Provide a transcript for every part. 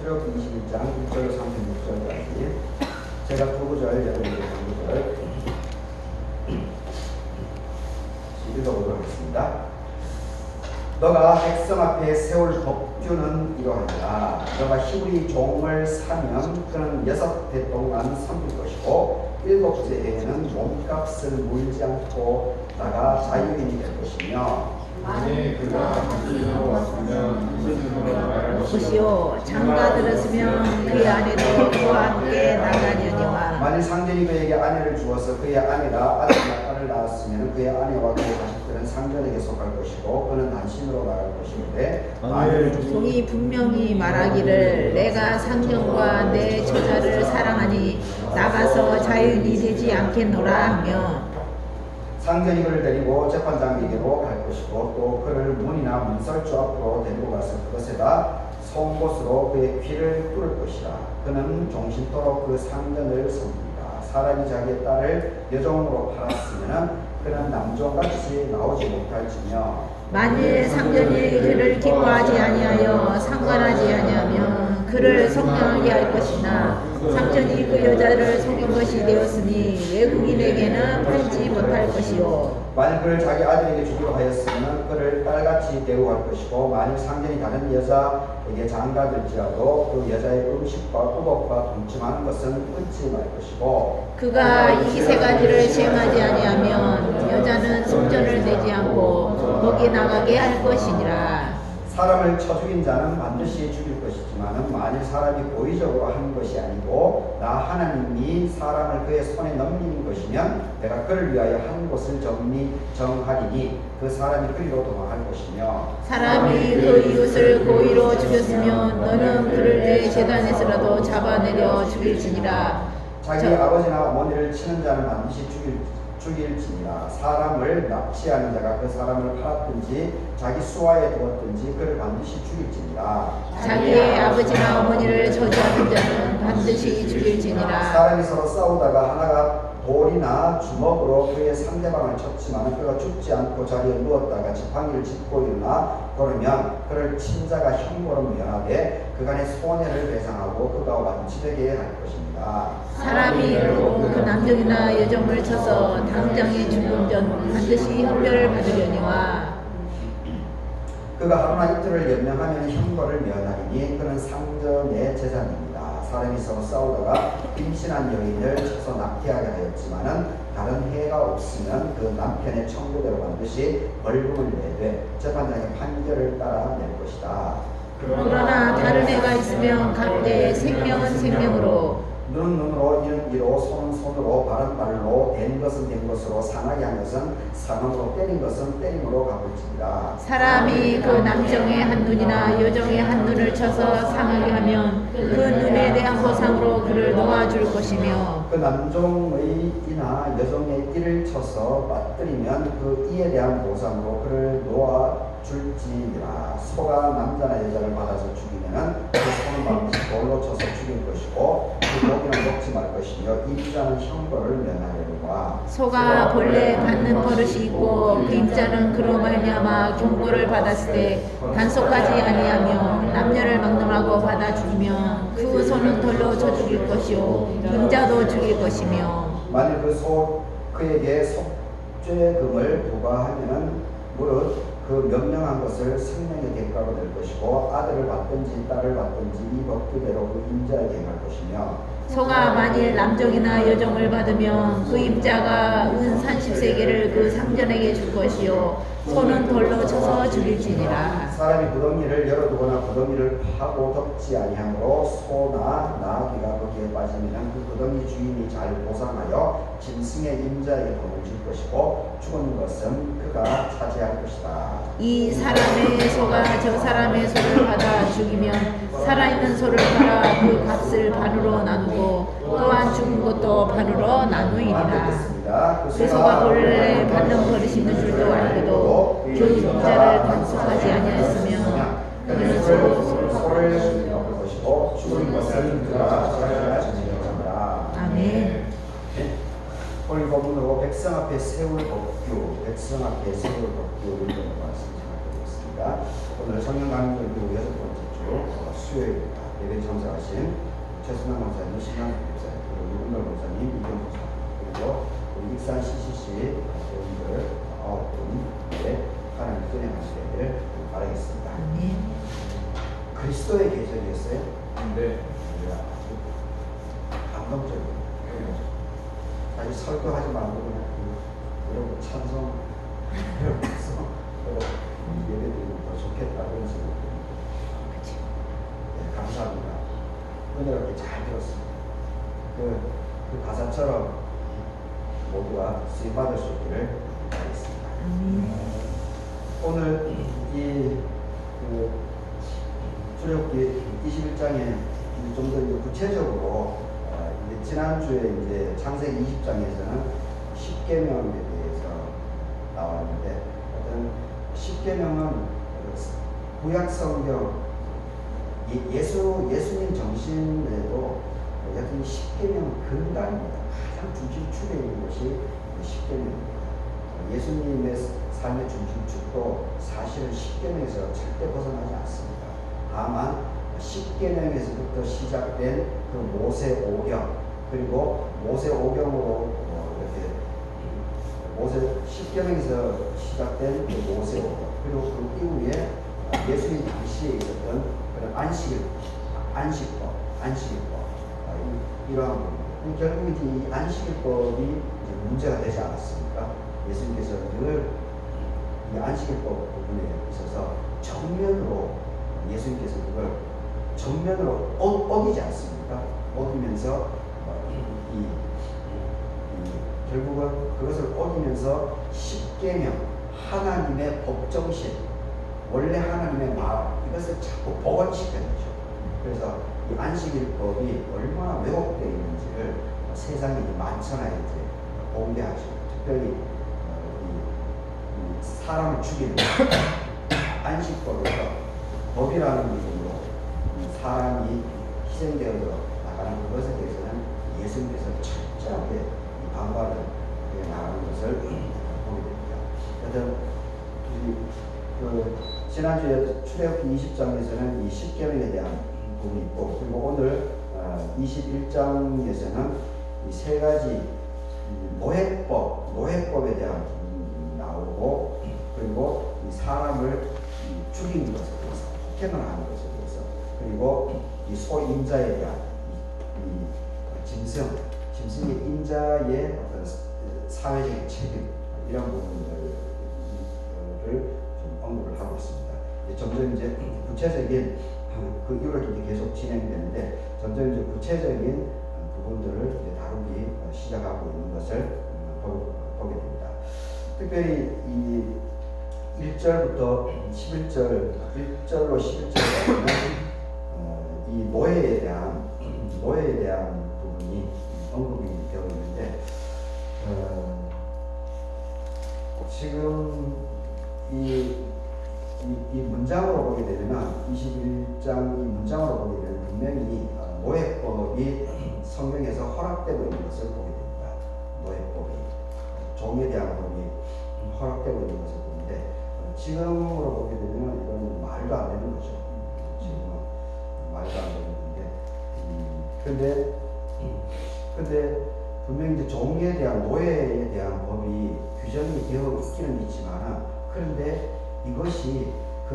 출애굽 21장 1절 36절까지 제가 두 구절 여러분에게 한 구절 읽어보도록 하겠습니다. 너가 백성 앞에 세울 법규는 이러하니라. 너가 히브리 종을 사면 그는 6해 동안 섬길 것이고 7해에는 몸값을 물지 않고 나가 자유인이 될 것이며 만일 그가 당신으로 왔으면 스스로 나갈 보시오, 장가 들었으면 그의 아내도 그와 함께 나가려니와 만일 상전이 그에게 아내를 주어서 그의 아내가 아들이나 딸을 낳았으면 그의 아내와 그의 자식들은 상전에게 속할 것이고 그는 단신으로 나갈 것인데 만일 종이 분명히 말하기를 내가 상전과 내 처자를 사랑하니 나가서 자유인이 되지 않겠노라 하며 상전이 그를 데리고 재판장에게로 갈 것이고 또 그를 문이나 문설주 앞으로 데리고 가서 그것에다 송곳으로 그의 귀를 뚫을 것이라. 그는 종신토록 그 상전을 섬깁니다. 사람이 자기의 딸을 여종으로 팔았으면 그는 남종같이 나오지 못할지며 만일 상전이 그를 기뻐하지 아니하여 상관하지 아니하면 그를 성령하게 할 것이나 상전이 그 여자를 속인 것이 되었으니 외국인에게는 팔지 못할 것이요 만일 그를 자기 아들에게 주기로 하였으면 그를 딸같이 대우할 것이고 만일 상전이 다른 여자에게 장가들지라도 그 여자의 음식과 의복과 동침하는 것은 끊지 말 것이고 그가 이 세 가지를 시행하지 아니하면 여자는 성전을 내지 않고 거기 나가게 할 것이니라. 사람을 쳐 죽인 자는 반드시 죽일 것이지만 만일 사람이 고의적으로 한 것이 아니고 나 하나님이 사람을 그의 손에 넘긴 것이면 내가 그를 위하여 한 곳을 정하리니 그 사람이 그리로 도망할 것이며 사람이 그 이웃을 고의로 죽였으면 너는 그를 내 제단에서라도 잡아내려 죽일지니라. 자기 아버지나 어머니를 치는 자는 반드시 죽일지니라. 사람을 납치하는 자가 그 사람을 팔았든지 자기 수하에 두었든지 그를 반드시 죽일지니라. 자기의 아버지나 어머니를 저주하는 자는 반드시 죽일지니라. 사람이 서로 싸우다가 하나가 돌이나 주먹으로 그의 상대방을 쳤지만 그가 죽지 않고 자리에 누웠다가 지팡이를 짚고 일어나 걸으면 그를 친 자가 형벌을 면하되 그간의 손해를 배상하고 그가 완치되게 할 것입니다. 사람이 그 남정이나 여종을 쳐서 당장에 죽음 전 반드시 형벌을 받으려니와 그가 하루나 이틀을 연명하면 형벌을 면하리니 그는 상전의 재산입니다. 사람이 서로 싸우다가 빙신한 여인을 쳐서 낙태하게 하였지만은 다른 해가 없으면 그 남편의 청구대로 반드시 벌금을 내되 재판장의 판결을 따라 낼 것이다. 그러나 다른 애가 있으면 각대 생명은 생명으로 눈은 눈으로 이는 이로 손은 손으로 발은 발로 된 것은 된 것으로 상하게 한 것은 상함으로 때린 것은 때림으로 갚을지니라. 사람이 그 남정의 한 눈이나 여종의 한 눈을 쳐서 상하게 하면 그 눈에 대한 보상으로 그를 놓아줄 것이며 그 남종의 이나 여종의 이를 쳐서 빠뜨리면 그 이에 대한 보상으로 그를 놓아줄지니라. 소가 남자나 여자를 받아서 죽이면은 그 소는 반드시 돌로 쳐서 죽일 것이고 그 고기는 먹지 말 것이며 임자는 형벌을 면하려니와. 소가 본래 받는 버릇이 있고 그 임자는 그로 말미암아 경고를 받았을 때 단속하지 아니하며 남녀를 막론하고 받아 죽이면 그 소는 돌로 쳐 죽일 것이요 임자도 죽일 것이며 만일 그에게 속죄금을 부과하면은 무릇 그 명령한 것을 생명의 대가로 낼 것이고 아들을 받든지 딸을 받든지 이 법규대로 그 임자에게 행할 것이며 소가 만일 남종이나 여종을 받으면 그 임자가 은 30세계를 그 상전에게 줄 것이요 소는 돌로 쳐서 죽일지니라. 사람이 구덩이를 열어두거나 구덩이를 파고 덮지 아니하므로 소나 나귀가 거기에 빠지면 그 구덩이 주인이 잘 보상하여 짐승의 임자에게 돈을 줄 것이고 죽은 것은 그가 차지할 것이다. 이 사람의 소가 저 사람의 소를 받아 죽이면 살아있는 소를 팔아 그 값을 반으로 나누고 또한 죽은 것도 반으로 나누이리라. 그 소가 본래 받는 버릇이 있는 줄도 알고도 그 임자를 단속하지 아니하였으면 그는 소를 엮을 것이고 죽은 것은 그가 차지할 것이다. 아멘. 오늘 본문으로 백성 앞에 세울 법규, 백성 앞에 세울 법규를 말씀 전하겠습니다. 오늘 성경 강좌 6번째 주 수요일입니다. 예배 참석하신 최순남 목사님, 신남수 목사님, 그리고 윤걸 목사님, 이경 목사님, 그리고 우리 익산 CCC 배우들 9분에 하나님 은혜하시기를 바라겠습니다. 그리스도의 계절이었어요. 네. 아주 감동적이에요. 사실 설교하지 말고 그냥 여러분 찬송 배우면서 예배 드리면 더 좋겠다 그런 생각이 듭니다. 네, 감사합니다. 은혜가 이렇게 잘 들었습니다. 그 가사처럼 모두가 쓰임받을 수 있기를 바라겠습니다. 오늘 출애굽기 21장에 좀 더 구체적으로 이제 지난주에 이제 창세기 20장에서는 10계명에 대해서 나왔는데 어떤 10계명은 구약 성경 예수님 정신에도 여튼 10계명 근간입니다. 가장 중심축에 있는 것이 10계명입니다. 예수님의 삶의 중심축도 사실은 10계명에서 절대 벗어나지 않습니다. 다만 10계명에서부터 시작된 그 모세 오경, 그리고 모세 오경으로 이렇게 모세 10계명에서 시작된 그 모세 오경, 그리고 그 이후에 예수님 당시에 있었던 그런 안식법 이러한 부분. 결국 이제 이 안식일법이 이제 문제가 되지 않았습니까? 예수님께서 늘 이 안식일법 부분에 있어서 정면으로 예수님께서 그걸 정면으로 어기지 않습니까? 어기면서 결국은 그것을 어기면서 10계명 하나님의 법정신, 원래 하나님의 마음, 이것을 자꾸 복원시키는 거죠. 그래서 이 안식일법이 얼마나 왜곡되어 있는지를 세상에 만천하에 이제 공개하시고, 특별히 이 사람을 죽이는 안식법에서 법이라는 이름으로 사람이 희생되어서 나가는 그것에 대해서는 예수님께서 철저하게 이 반발을 나가는 것을 보게 됩니다. 여튼 지난주에 출애굽기 20장에서는 이 10계명에 대한 부분이 있고, 그리고 오늘 21장에서는 이 세 가지 노예법에 대한 부분이 나오고, 그리고 이 사람을 죽이는 것에 대해서, 폭행을 하는 것에 대해서, 그리고 이 소임자에 대한 짐승의 임자의 어떤 사회적인 책임, 이런 부분들을 좀 언급을 하고 있습니다. 점점 이제 구체적인 그 이후로 이제 계속 진행되는데, 점점 이제 구체적인 부분들을 이제 다루기 시작하고 있는 것을 보게 됩니다. 특별히 이 1절부터 11절, 1절로 11절까지는 이 노예에 대한 부분이 언급이 되어 있는데, 지금 이 문장으로 보게 되면 21장 이 문장으로 보게 되면 분명히 노예법이 성경에서 허락되고 있는 것을 보게 됩니다. 노예법이, 종에 대한 법이 허락되고 있는 것을 보는데, 지금으로 보게 되면 이건 말도 안 되는 거죠. 지금은 말도 안 되는 건데, 근데 분명히 이제 종에 대한, 노예에 대한 법이 규정이 되어 있기는 있지만, 그런데 이것이 그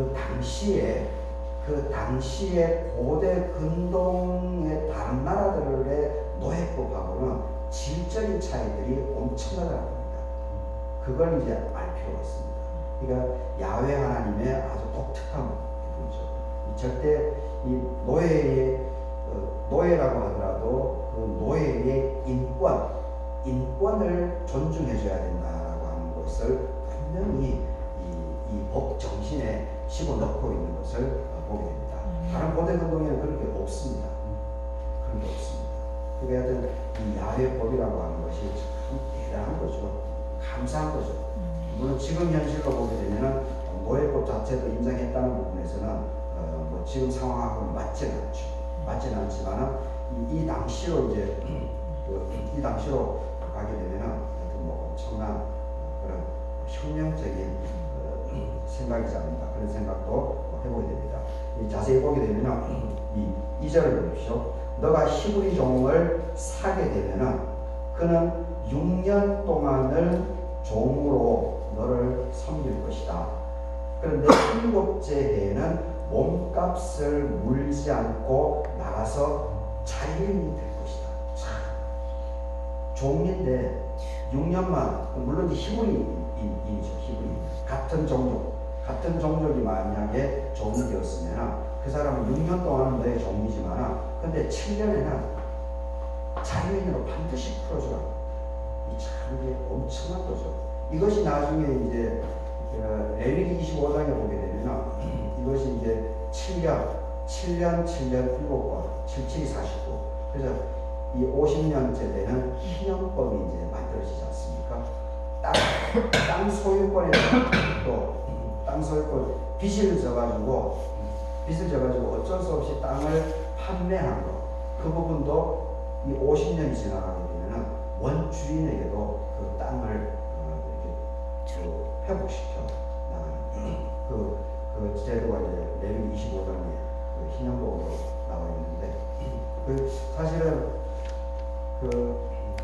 당시에 고대 근동의 다른 나라들의 노예법하고는 질적인 차이들이 엄청나다는 겁니다. 그걸 이제 알 필요가 있습니다. 그러니까 야훼 하나님의 아주 독특한 부분이죠. 절대 이 노예라고 하더라도 그 노예의 인권을 존중해줘야 된다라고 하는 것을 분명히 이 법 정신에 집어넣고 있는 것을 보게 됩니다. 다른 고대 근동에는 그런 게 없습니다. 그런 게 없습니다. 그러니까 이 야훼법이라고 하는 것이 참 대단한 거죠. 감사한 거죠. 물론 지금 현실로 보게 되면은 노예법 자체도 인정했다는 부분에서는 뭐 지금 상황하고는 맞지는 않죠. 맞지는 않지만은 이 당시로 이제 이 당시로 가게 되면은 뭐 엄청난 그런 혁명적인 생각이지 않는가, 그런 생각도 해보게 됩니다. 자세히 보게 되면은 이 2절을 보십시오. 너가 히브리 종을 사게 되면은 그는 6년 동안을 종으로 너를 섬길 것이다. 그런데 7번째 해에는 몸값을 물지 않고 나가서 자유인이 될 것이다. 종인데 6년만, 물론 히브리인이죠. 히브리. 같은 종족이 만약에 종이 되었으면 그 사람은 6년 동안은 너의 종이지만 근데 7년에는 자유인으로 반드시 풀어주라. 참 이게 엄청난 거죠. 이것이 나중에 이제 레위기 25장에 보게 되면 이것이 이제 7년 7번, 77이 49. 그래서 이 50년째 되는 희년법이 이제 만들어지지 않습니까? 땅 소유권에 또 땅 소유권 빚을 져가지고 어쩔 수 없이 땅을 판매한 거, 그 부분도 이 50년이 지나가게 되면은 원주인에게도 그 땅을 이렇게 회복시켜 나가는 그 제도가 이제 레위기 25장에 그 희년법으로 나와 있는데 사실은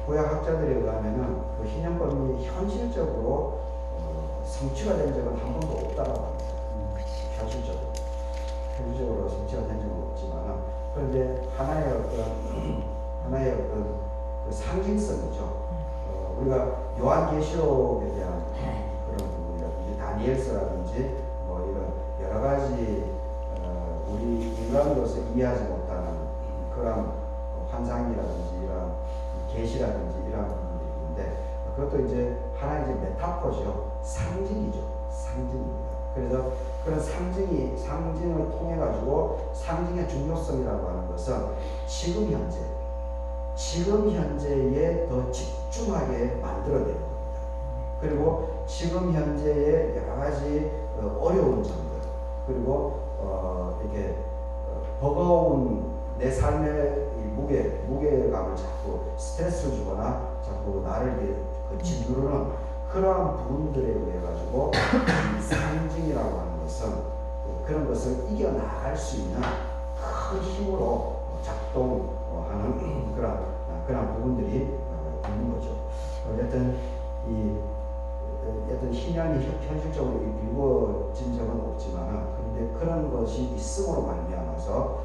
구약 학자들에 의하면은 그 희년법이 현실적으로 성취가 된 적은 한 번도 없다고 합니다. 현실적으로 성취가 된 적은 없지만 그런데 하나의 어떤 그 상징성이죠. 우리가 요한계시록에 대한 그런 부분이라든지 다니엘서라든지 뭐 이런 여러 가지 우리 인간으로서 이해하지 못하는 그런 환상이라든지 이런 계시라든지 이런 부분들이 있는데 그것도 이제 하나의 이제 메타포죠. 상징이죠. 상징입니다. 그래서 그런 상징을 통해 가지고 상징의 중요성이라고 하는 것은 지금 현재에 더 집중하게 만들어내는 겁니다. 그리고 지금 현재의 여러 가지 어려운 점들 그리고 이렇게 버거운 내 삶의 무게감을 자꾸 스트레스를 주거나 자꾸 나를 짓누르는 그러한 부분들에 의해 가지고 상징이라고 하는 것은 그런 것을 이겨나갈 수 있는 큰 힘으로 작동하는 그런 부분들이 있는 거죠. 어쨌든 희년이 현실적으로 이루어진 적은 없지만 그런데 그런 것이 있음으로 말미암아서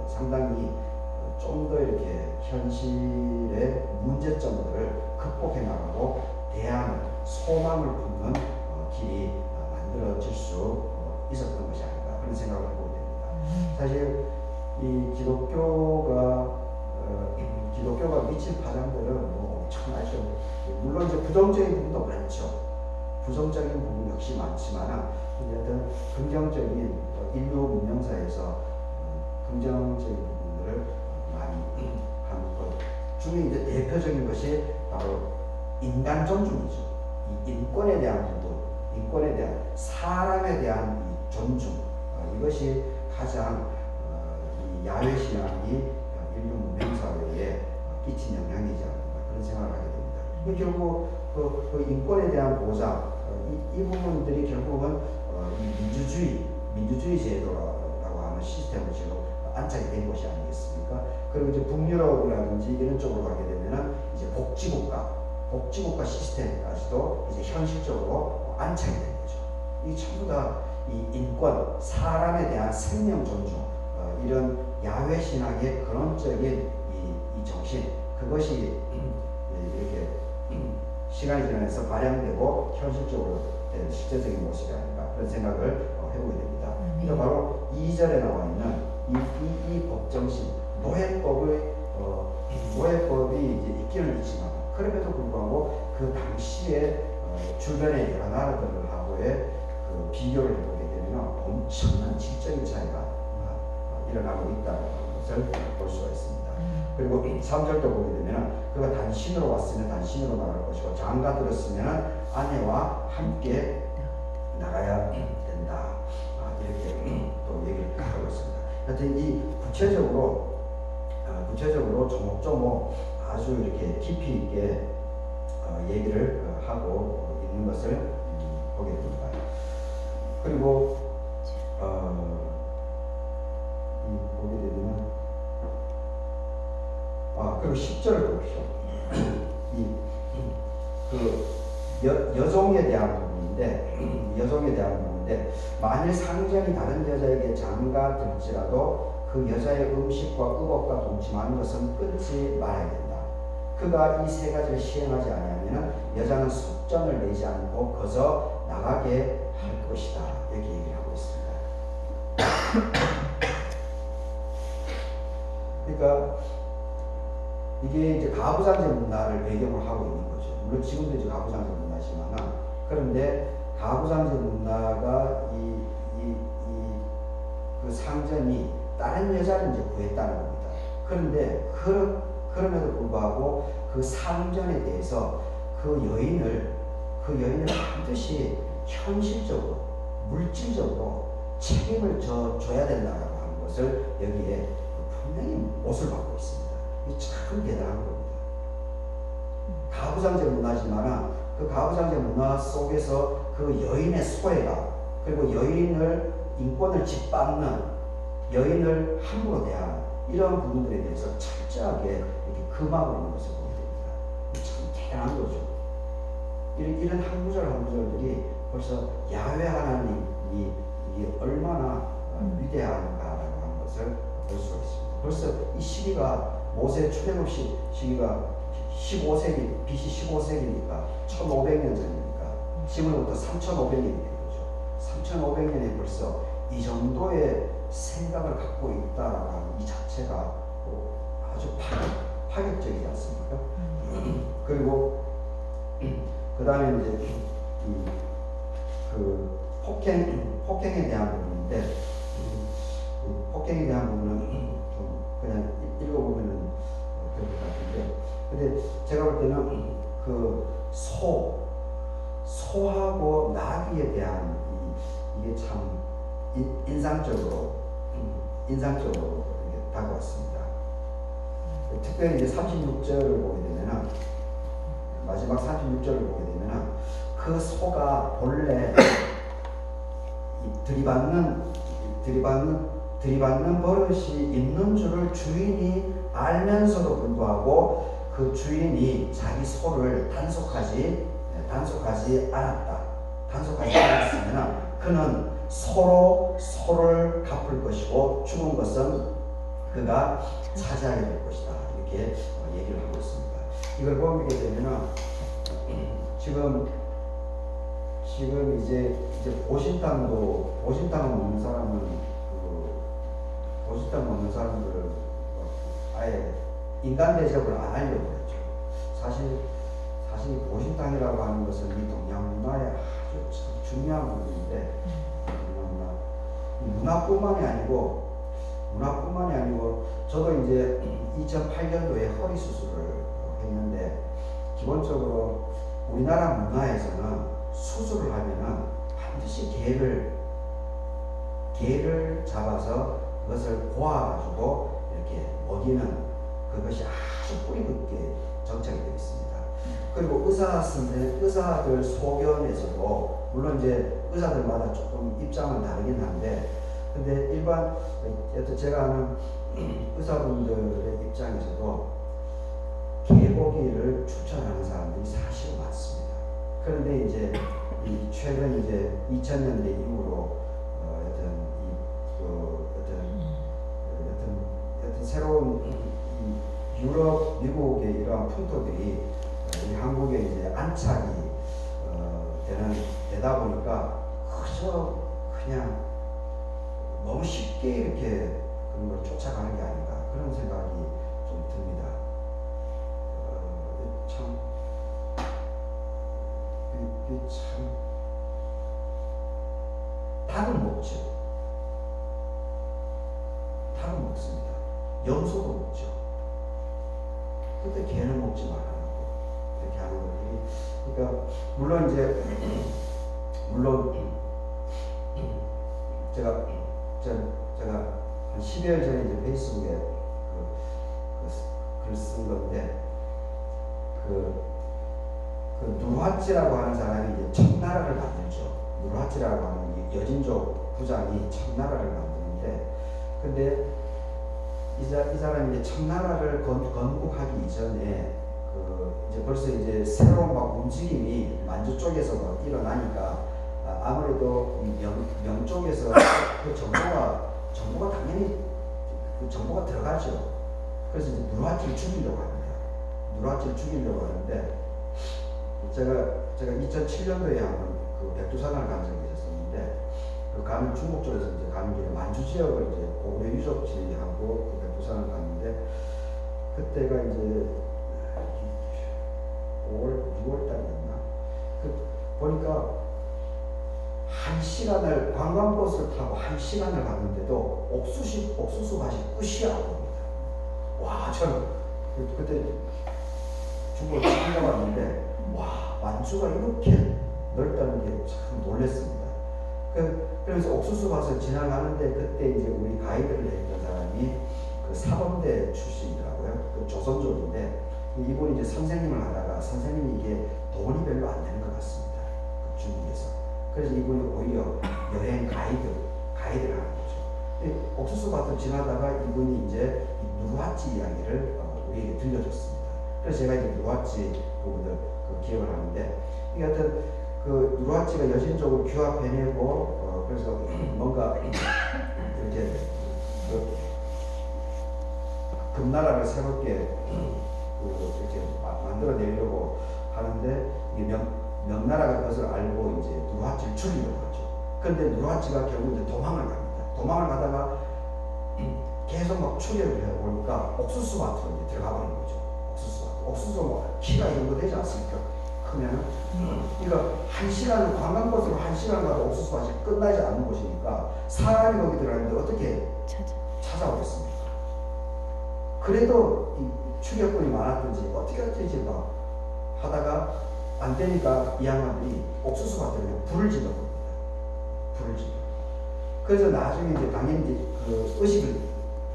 상당히 좀 더 이렇게 현실의 문제점들을 극복해 나가고 대안을 소망을 품는 길이 만들어질 수 있었던 것이 아닌가 그런 생각을 해보게 됩니다. 사실 이 기독교가 미친 파장들은 뭐 엄청나죠. 물론 이제 부정적인 부분도 많죠. 부정적인 부분 역시 많지만 어떤 긍정적인 인류 문명사에서 긍정적인 부분들을 많이 하는 것 중에 이제 대표적인 것이 바로 인간 존중이죠. 이 인권에 대한 부분, 인권에 대한 사람에 대한 이 존중 이것이 가장 이 야외 신앙이 인류 문명사회에 끼친 영향이지 않는가 그런 생각을 하게 됩니다. 결국 그 인권에 대한 보장 이 부분들이 결국은 이 민주주의 제도라고 하는 시스템을 지금 안착이 된 것이 아니겠습니까? 그리고 이제 북유럽이라든지 이런 쪽으로 가게 되면은 이제 복지국가 시스템까지도 이제 현실적으로 안착이 된 거죠. 이 전부 다 이 인권, 사람에 대한 생명 존중, 이런 야외 신앙의 근원적인 이 정신, 그것이 이렇게 시간이 지나면서 발현되고 현실적으로 된 실제적인 모습이 아닌가 그런 생각을 해보게 됩니다. 그러니까 바로 2절에 나와 있는 이 법정신, 노예법이 이제 있기는 있지만 그럼에도 불구하고 그 당시에 주변의 여러 나라들하고의 그 비교를 해보게 되면 엄청난 질적인 차이가 일어나고 있다는 것을 볼 수가 있습니다. 그리고 3절도 보게 되면 그가 단신으로 왔으면 단신으로 나갈 것이고 장가 들었으면 아내와 함께 나가야 된다. 이렇게 또 얘기를 하고 있습니다. 하여튼 이 구체적으로 조목조목 아주 이렇게 깊이 있게 얘기를 하고 있는 것을 보게 됩니다. 그리고 보게 되면 그리고 10절을 보십시오. 여종에 대한 부분인데 만일 상전이 다른 여자에게 장가 들지라도 그 여자의 음식과 의복과 동침하는 것은 끊지 말아야 된다. 그가 이 세 가지를 시행하지 아니하면 여자는 속전을 내지 않고 거저 나가게 할 것이다. 이렇게 얘기를 하고 있습니다. 그러니까 이게 이제 가부장제 문화를 배경으로 하고 있는 거죠. 물론 지금도 이제 가부장제 문화지만, 그런데 가부장제 문화가 그 상전이 다른 여자를 이제 구했다는 겁니다. 그런데 그럼에도 불구하고 그 상전에 대해서 그 여인을 반드시 현실적으로, 물질적으로 책임을 져야 된다라고 하는 것을 여기에 분명히 못을 받고 있습니다. 이게 참 대단한 겁니다. 가부장제 문화지만 그 가부장제 문화 속에서 그 여인의 소외가, 그리고 여인을 인권을 짓밟는, 여인을 함부로 대하는 이런 부분들에 대해서 철저하게 이렇게 금하고 있는 것을 보게 됩니다. 참 대단한 거죠. 이런 한 구절들이 벌써 야훼 하나님이 이게 얼마나 위대한가라고 하는 것을 볼 수가 있습니다. 벌써 이 시기가 모세 출애굽 시기가 15세기, BC 15세기니까 1500년 전이니까 지금부터 3500년이 된 거죠. 3500년에 벌써 이 정도의 생각을 갖고 있다라고 하는 이 자체가 아주 파격적이지 않습니까? 그리고 그 다음에 이제 그 폭행에 대한 부분인데, 폭행에 대한 부분은 좀 그냥 읽어보면은 될 것 같은데, 근데 제가 볼 때는 그 소하고 나귀에 대한 이게 참 인상적으로 이렇게 다가왔습니다. 특별히 이제 36절을 보게 되면은, 마지막 36절을 보게 되면은 그 소가 본래 들이받는 버릇이 있는 줄을 주인이 알면서도 불구하고 그 주인이 자기 소를 단속하지 않았으면 그는 소를 갚을 것이고 죽은 것은 그가 차지하게 될 것이다. 이렇게 얘기를 하고 있습니다. 이걸 보게 되면은 지금 이제 보신탕을 먹는 사람들을 아예 인간 대접을 안 하려고 했죠. 사실 보신탕이라고 하는 것은 이 동양 문화의 아주 참 중요한 부분인데, 문화뿐만이 아니고 저도 이제 2008년도에 허리 수술을 했는데, 기본적으로 우리나라 문화에서는 수술을 하면은 반드시 개를 잡아서 그것을 고아가지고 이렇게 먹이는 그것이 아주 뿌리 깊게 정착이 되어 있습니다. 그리고 의사들 소견에서도 물론 이제 의사들마다 조금 입장은 다르긴 한데, 근데 일반 제가 아는 의사분들의 입장에서도 개고기를 추천하는 사람들이 사실 많습니다. 그런데 이제 최근 이제 2000년대 이후로 여튼 새로운 유럽, 미국의 이러한 풍토들이 우리 한국에 이제 안착이 되다 보니까 그냥 너무 쉽게 이렇게 그런 걸 쫓아가는 게 아닌가, 그런 생각이 좀 듭니다. 참 닭은 먹죠. 닭은 먹습니다. 염소도 먹죠. 근데 개는 먹지 말라고 이렇게 하는 것들이, 그러니까 물론 제가 한 10여일 전에 이제 페이스북에 글 쓴 건데, 그 누르하치라고 하는 사람이 이제 청나라를 만들죠. 누르하치라고 하는 여진족 부장이 청나라를 만드는데, 근데 이 사람이 이제 청나라를 건국하기 이전에 이제 벌써 이제 새로운 막 움직임이 만주 쪽에서 막 일어나니까 아무래도 명 쪽에서 그 정보가 당연히 그 정보가 들어가죠. 그래서 이제 누르하치를 죽이려고 합니다. 누르하치를 죽이려고 하는데 제가 2007년도에 한번 그 백두산을 간 적이 있었는데 그 가는 중국 쪽에서 이제 가는 길에 만주 지역을 이제 고구려 유적지하고 그 백두산을 갔는데 그때가 이제 5월 6월 달이었나? 보니까 1시간을 관광버스를 타고 1시간을 갔는데도 옥수수 밭이 끝이야 보입니다. 와, 저는 그때 중국을 처음 가봤는데 와, 만주가 이렇게 넓다는 게 참 놀랐습니다. 그러면서 옥수수 밭을 지나가는데 그때 이제 우리 가이드를 했던 사람이 그 사범대 출신이더라고요. 그 조선족인데 이분이 이제 선생님을 하다가 선생님이 이게 돈이 별로 안 되는 것 같습니다. 그 중국에서. 그래서 이분이 오히려 여행 가이드를 하는 거죠. 옥수수 밭을 지나다가 이분이 이제 누르하치 이야기를 우리에게 들려줬습니다. 그래서 제가 이제 누르하치 부분을 기억을 하는데 이게 하여튼 그 누르하치가 여신족을 규합해내고 그래서 뭔가 이렇게 금나라를 새롭게 이렇게 만들어내려고 하는데 이게 명나라가 그것을 알고 이제 누르하치를 죽이려고 하죠. 그런데 누르하치가 결국 이제 도망을 갑니다. 도망을 가다가 계속 막 추격을 해보니까 옥수수 밭으로 이제 들어가 버린 거죠. 옥수수 뭐 키가 이 정도 되지 않습니까? 크면 그러니까 1시간을 관광버스로 1시간 가도 옥수수 밭이 끝나지 않는 곳이니까 사람이 거기 들어가는데 어떻게 찾아오겠습니까? 그래도 이 추격군이 많았든지 어떻게 할지 막 하다가 안 되니까 이 양반들이 옥수수 밭에 불을 질러 봅니다. 불을 질러. 그래서 나중에 이제 당연히 이제 그 의식을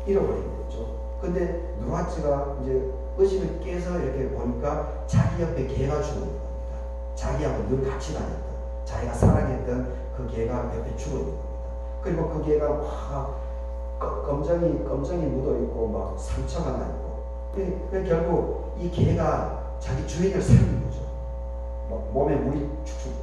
잃어버린 거죠. 근데 누르하치가 이제 의식을 깨서 이렇게 보니까 자기 옆에 개가 죽어 있는 겁니다. 자기하고 늘 같이 다녔던, 자기가 사랑했던 그 개가 옆에 죽어 있는 겁니다. 그리고 그 개가 막 검정이 묻어 있고 막 상처가 나 있고. 그 결국 이 개가 자기 주인을 살린 거죠. 막 몸에 물이 축축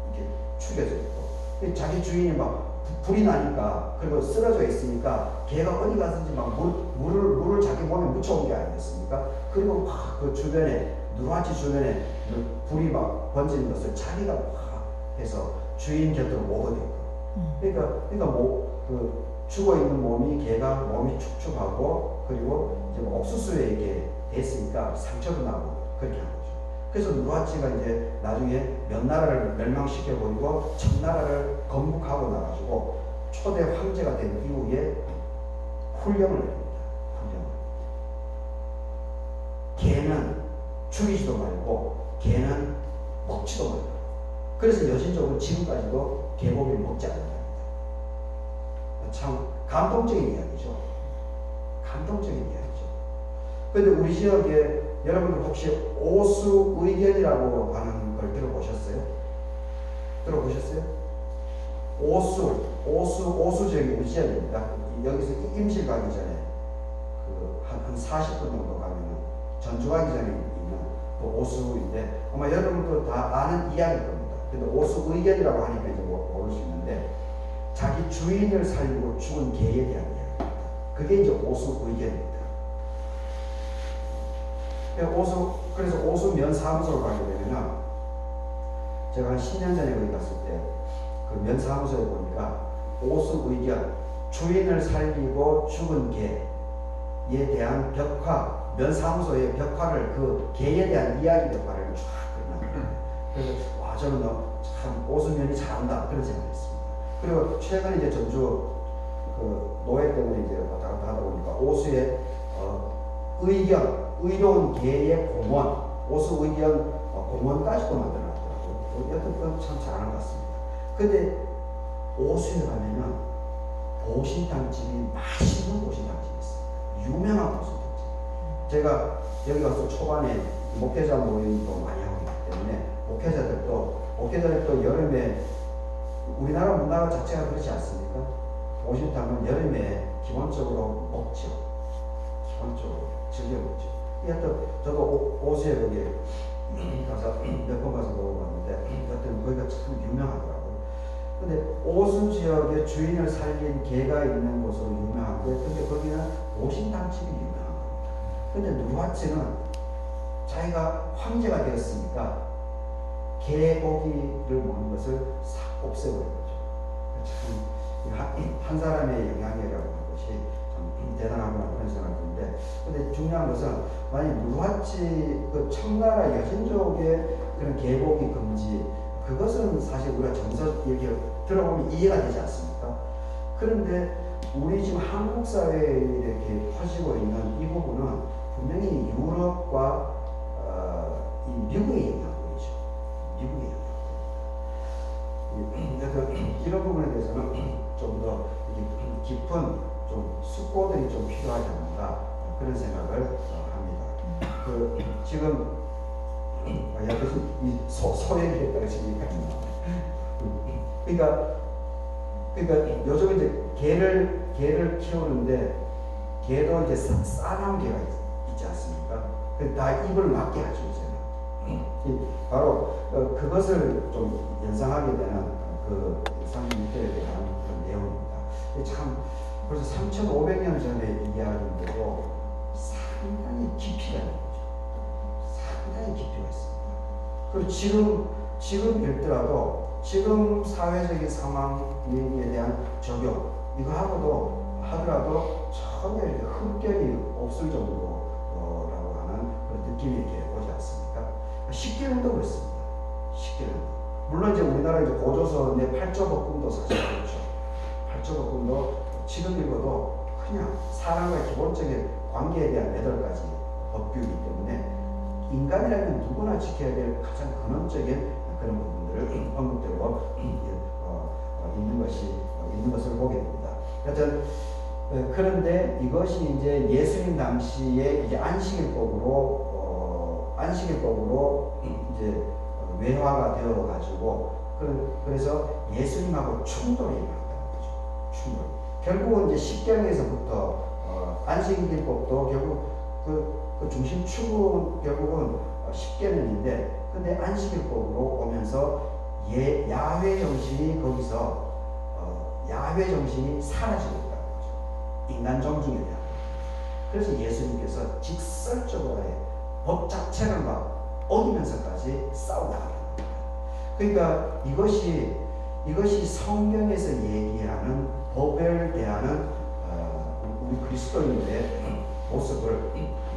이렇게 축여져 있고. 자기 주인이 막 불이 나니까 그리고 쓰러져 있으니까 개가 어디 가든지 막 물을 자기 몸에 묻혀온 게 아니겠습니까? 그리고 막 그 주변에 누르하치 주변에 불이 막 번지는 것을 자기가 막 해서 주인 곁으로 오게 되고. 그러니까 뭐 그 죽어 있는 몸이 개가 몸이 축축하고 그리고 이제 뭐 옥수수에 이렇게 됐으니까 상처도 나고 그렇게 한 거죠. 그래서 누르하치가 이제 나중에 명나라를 멸망시켜 버리고 청나라를 건국하고 나가지고 초대 황제가 된 이후에 훈령을 내립니다. 개는 죽이지도 말고 개는 먹지도 말고. 그래서 여신족은 지금까지도 개고기를 먹지 않는답니다. 참 감동적인 이야기죠. 감동적인 이야기죠. 그런데 우리 지역에 여러분들 혹시 오수의견이라고 하는 걸 들어보셨어요? 들어보셨어요? 오수 지역이 우리 지역입니다. 여기서 임실 가기 전에 한 40분 정도 가면은 전주 가기 전에 있는 그 오수인데 아마 여러분도 다 아는 이야기일 겁니다. 근데 오수의견이라고 하니까 이제 모를 수 있는데 자기 주인을 살리고 죽은 개에 대한 이야기입니다. 그게 이제 오수의견입니다. 그래서 오수 면사무소로 가게 되면은 제가 한 10년 전에 거기 갔을 때 그 면사무소에 보니까 오수의견 주인을 살리고 죽은 개에 대한 벽화 면사무소의 벽화를 그 개에 대한 이야기 벽화를 쫙 그려놨어요. 그래서 와 저는 참 오수면이 잘한다 그런 생각했습니다. 그리고 최근에 이제 전주 그 노예 때문에 이제 왔다 갔다 하다 보니까 오수의 의로운 개의 공원, 오수의견 공원까지도 만들어놨더라고요. 여튼 참 잘하는 것 같습니다. 근데 오수에 가면은 보신탕집이 맛있는 보신탕집이 있습니다. 유명한 보신탕집. 제가 여기 가서 초반에 목회자 모임도 많이 하고 있기 때문에 목회자들도 여름에 우리나라 문화가 자체가 그렇지 않습니까? 보신탕은 여름에 기본적으로 먹죠. 기본적으로 즐겨보죠. 여튼 저도 오수에 거기 가서 몇 번 가서 먹어봤는데 여튼 거기가 참 유명하더라고요. 근데 오수 지역에 주인을 살린 개가 있는 곳으로 유명한데, 근데 거기는 보신탕집이 유명한 겁니다. 근데 누르하치는 자기가 황제가 되었으니까 개고기를 먹는 것을 싹 없애버린 거죠. 참 한 사람의 영향이라고 하는 것이 참 대단하구나 그런 생각이 드는데, 근데 중요한 것은 만약 누르하치 그 청나라 여신족의 그런 개고기 금지, 그것은 사실 우리가 정서 이렇게 들어보면 이해가 되지 않습니까? 그런데 우리 지금 한국 사회에 이렇게 퍼지고 있는 이 부분은 분명히 유럽과 이 미국의 영향이죠. 미국의 영향. 이런 부분에 대해서는 좀 더 깊은 좀 숙고들이 좀 필요하지 않는가 그런 생각을 합니다. 그 지금 이 소액에 따르시니까 그러니까 요즘 이제 개를 키우는데 개도 이제 싸나운 개가 있지 않습니까? 다 입을 막게 하죠 이제는. 바로 그것을 좀 연상하게 되는 그 상징들에 대한 그런 내용입니다. 참 벌써 3,500년 전에 이야기인데도 상당히 깊이가 있는 거죠. 상당히 깊이가 있습니다. 그리고 지금 일더라도 지금 사회적인 상황에 대한 적용 이거 하더라도 전혀 흠결이 없을 정도라고 하는 그런 느낌이 이렇게 오지 않습니까? 식견도 그렇습니다. 식견도. 물론 이제 우리나라 이제 고조선의 팔조법금도 사실 그렇죠. 팔조법금도 지금 읽어도 그냥 사람과의 기본적인 관계에 대한 8가지 법규이기 때문에 인간이라면 누구나 지켜야 될 가장 근원적인 그런 부분들을 언급되고 있는 것을 보게 됩니다. 여튼 그런데 이것이 이제 예수님 당시에 이제 안식일법으로 이제 외화가 되어 가지고 그래서 예수님하고 충돌이 일어났다는 거죠. 충돌. 결국은 이제 십계명에서부터 안식일법도 결국 그 중심축은 결국은 십계명인데, 근데 안식일법으로 오면서 야훼 정신이 거기서 야훼 정신이 사라지고 있다는 거죠. 인간 존중에 대한. 그래서 예수님께서 직설적으로 법 자체를 막 어기면서까지 싸우나가는 겁니다. 그러니까 이것이 성경에서 얘기하는 법을 대하는 우리 그리스도인들의 모습을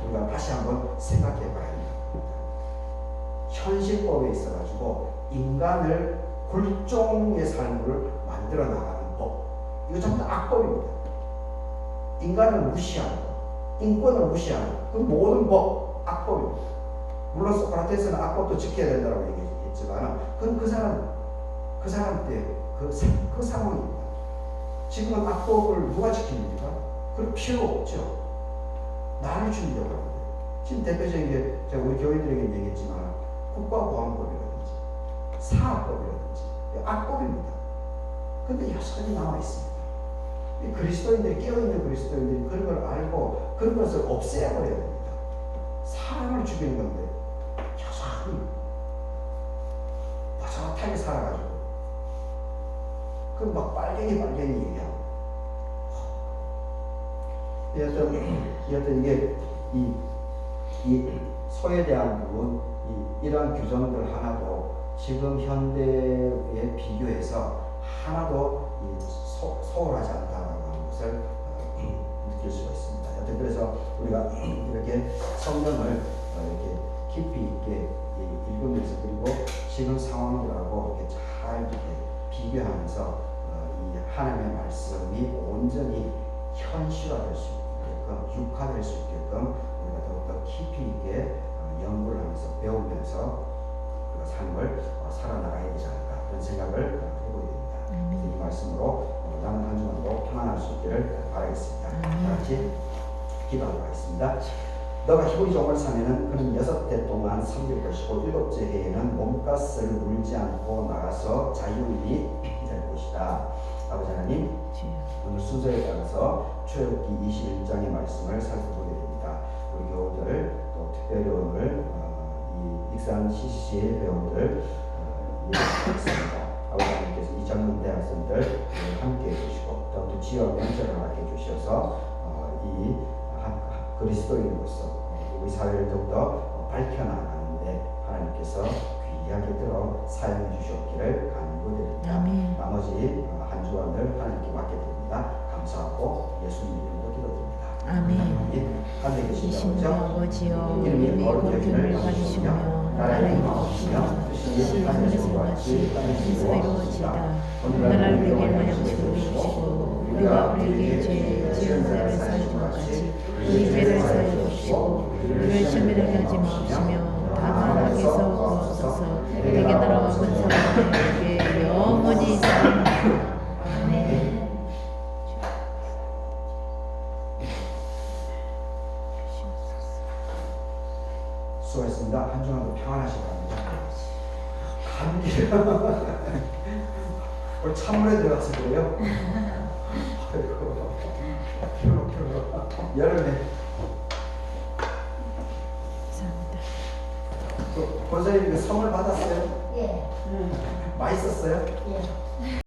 우리가 다시 한번 생각해 봐야 합니다. 현실법에 있어가지고 인간을 굴종의 삶을 만들어 나가는 법, 이거 전부 다 악법입니다. 인간을 무시하는 것, 인권을 무시하는 그 모든 법, 악법입니다. 물론 소크라테스는 악법도 지켜야 된다고 얘기했지만 그건 그 사람 때 그 상황입니다. 지금은 악법을 누가 지킵니까? 그럴 필요 없죠. 나를 죽이려고 하는데. 지금 대표적인 게 제가 우리 교인들에게 얘기했지만 국가보안법이라든지 사학법이라든지 악법입니다. 그런데 여전히 남아 있습니다. 그리스도인들이, 깨어있는 그리스도인들이 그런 걸 알고 그런 것을 없애야 버려야 됩니다. 사람을 죽이는 건데 여전히 바삭하게 살아가지고 그럼 막 빨갱이 얘기하고 여튼 이게 이 소에 대한 부분, 이러한 규정들 하나도 지금 현대에 비교해서 하나도 소홀하지 않다라고 하는 것을 느낄 수가 있습니다. 여튼 그래서 우리가 이렇게 성경을 이렇게 깊이 있게 읽으면서, 그리고 지금 상황들하고 이렇게 잘 이렇게 비교하면서 이 하나님의 말씀이 온전히 현실화될 수 있게끔, 육화될 수 있게끔 우리가 더욱더 깊이 있게 연구를 하면서 배우면서 우리가 삶을 살아나가야 되지 않을까 그런 생각을 해보게 됩니다. 이 말씀으로 남은 한 주간도 평안할 수 있기를 바라겠습니다. 다 같이 기도하도록 하겠습니다. 너가 히브리 종을 사면은 그는 6해 동안 섬길 것이고 7째 해에는 몸값을 물지 않고 나가서 자유인이 될 것이다. 아버지 하나님, 오늘 순서에 따라서 출애굽기 21장의 말씀을 살펴보게 됩니다. 같이 배우들 이해하겠습니다. 아버지 하나님께서 이 젊은 대학생들 함께 해주시고 또 지역 연설을 맡겨 주셔서 이 그리스도인으로서 우리 사회를 더욱더 밝혀나가는데 하나님께서 귀하게 들어 사용해 주셨기를 간구드립니다. 아멘. 나머지 한 주간을 하나님께 맡겨드립니다. 감사하고 예수님 이름으로 기도드립니다. 아멘. 하늘에 계신 계신 아버지여, 아버지여, 이름이 거룩함을 받으시며 나라의 이루어지며 뜻이 하늘에서 같이 땅에서 이루어지이다. 오늘날 우리에게 양식을 주시고 우리가 우리에게 죄 지은 자를 사하지 같이 우리 죄를 사하여 주시고 우리를 시험에 하지 마옵시며 다만 악에서 구하옵소서. 내게 나라와 권세와 영광이 영원히 있으리이다. 아멘. 수고했습니다. 한 주간도 평안하시기 바랍니다. 감기를 오늘 찬물에 들어가서 그래요? 아이고, 피로 여름에 감사합니다. 권사님 선물 받았어요? 예. 맛있었어요? 예.